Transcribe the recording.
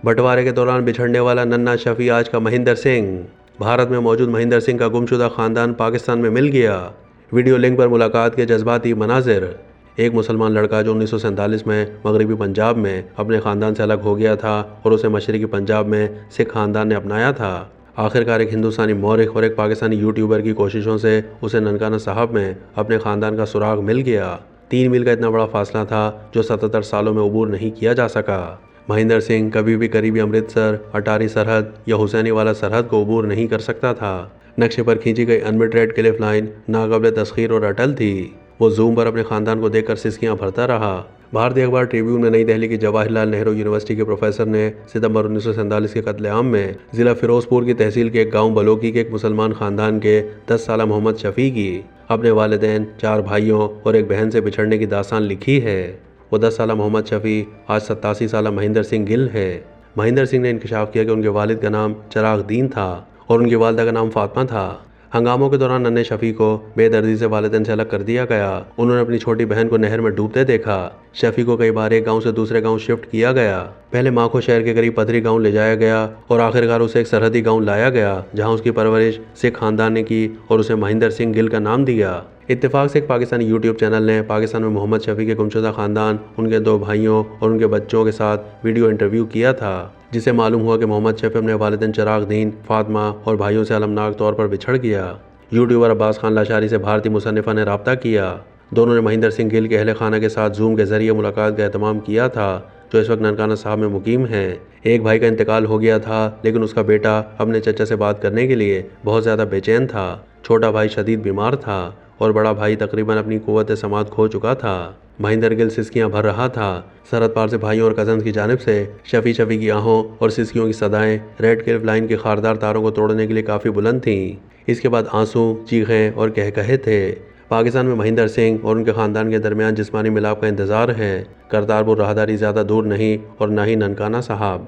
बंटवारे के दौरान बिछड़ने वाला नन्हा शफी आज का महेंद्र सिंह। भारत में मौजूद महेंद्र सिंह का गुमशुदा खानदान पाकिस्तान में मिल गया। वीडियो लिंक पर मुलाकात के जज्बाती मनाजिर। एक मुसलमान लड़का जो 1947 में मगरबी पंजाब में अपने ख़ानदान से अलग हो गया था और उसे मशरक़ी पंजाब में सिख खानदान ने अपनाया था। आखिरकार एक हिंदुस्तानी मौरिख और एक पाकिस्तानी यूट्यूबर की कोशिशों से उसे ननकाना साहब में अपने ख़ानदान का सुराग मिल गया। 3 मील का इतना बड़ा फासला था जो 77 सालों में अबूर नहीं किया जा सका। महेंद्र सिंह कभी भी करीबी अमृतसर, अटारी सरहद या हुसैनी वाला सरहद को अबूर नहीं कर सकता था। नक्शे पर खींची गई अनमिट रेड क्लिफ लाइन नाकाबिल तस्खीर और अटल थी। वो जूम पर अपने खानदान को देखकर सिसकियां भरता रहा। भारतीय अखबार ट्रिब्यून में नई दिल्ली की जवाहरलाल नेहरू यूनिवर्सिटी के प्रोफेसर ने सितंबर 1947 के कत्लेआम में जिला फिरोजपुर की तहसील के एक गांव बलोकी के एक मुसलमान खानदान के 10 साला मोहम्मद शफी की अपने वालिदैन, 4 भाइयों और एक बहन से बिछड़ने की दास्तान लिखी है। वो 10 साला मोहम्मद शफी आज 87 साला महेंद्र सिंह गिल है। महेंद्र सिंह ने इंकशाफ किया कि उनके वालिद का नाम चिराग दीन था और उनकी वालदा का नाम फातिमा था। हंगामों के दौरान नन्हे शफी को बेदर्दी से वालिदैन से अलग कर दिया गया। उन्होंने अपनी छोटी बहन को नहर में डूबते देखा। शफी को कई बार एक गांव से दूसरे गांव शिफ्ट किया गया। पहले माखो शहर के करीब पथरी गांव ले जाया गया और आखिरकार उसे एक सरहदी गांव लाया गया जहां उसकी परवरिश सिख खानदान ने की और उसे महेंद्र सिंह गिल का नाम दिया। इत्तेफाक से एक पाकिस्तानी यूट्यूब चैनल ने पाकिस्तान में मोहम्मद शफी के गुमशुदा खानदान, उनके 2 भाइयों और उनके बच्चों के साथ वीडियो इंटरव्यू किया था, जिसे मालूम हुआ कि मोहम्मद शफी अपने वालिदैन चिराग दीन, फातिमा और भाइयों से अलमनाक तौर पर बिछड़ गया। यूट्यूबर अब्बास खान लाशारी से भारतीय मुसन्निफा ने रब्ता किया। दोनों ने महेंद्र सिंह गिल के अहले खाना के साथ जूम के जरिए मुलाकात का एहतमाम किया था, जो इस वक्त ननकाना साहब में मुकीम है। एक भाई का इंतकाल हो गया था, लेकिन उसका बेटा अपने चचा से बात करने के लिए बहुत ज़्यादा बेचैन था। छोटा भाई शदीद बीमार था और बड़ा भाई तकरीबन अपनी कुव्वत समात खो चुका था। महेंद्र गिल सिसकियां भर रहा था। सरहद पार से भाइयों और कजन्स की जानिब से शफी की आहों और सिसकियों की सदाएं रेड क्लिफ लाइन के खारदार तारों को तोड़ने के लिए काफ़ी बुलंद थीं। इसके बाद आंसू, चीखें और कहकहे थे। पाकिस्तान में महेंद्र सिंह और उनके ख़ानदान के दरमियान जिस्मानी मिलाप का इंतज़ार है। करतारपुर राहदारी ज़्यादा दूर नहीं और ना ही ननकाना साहब।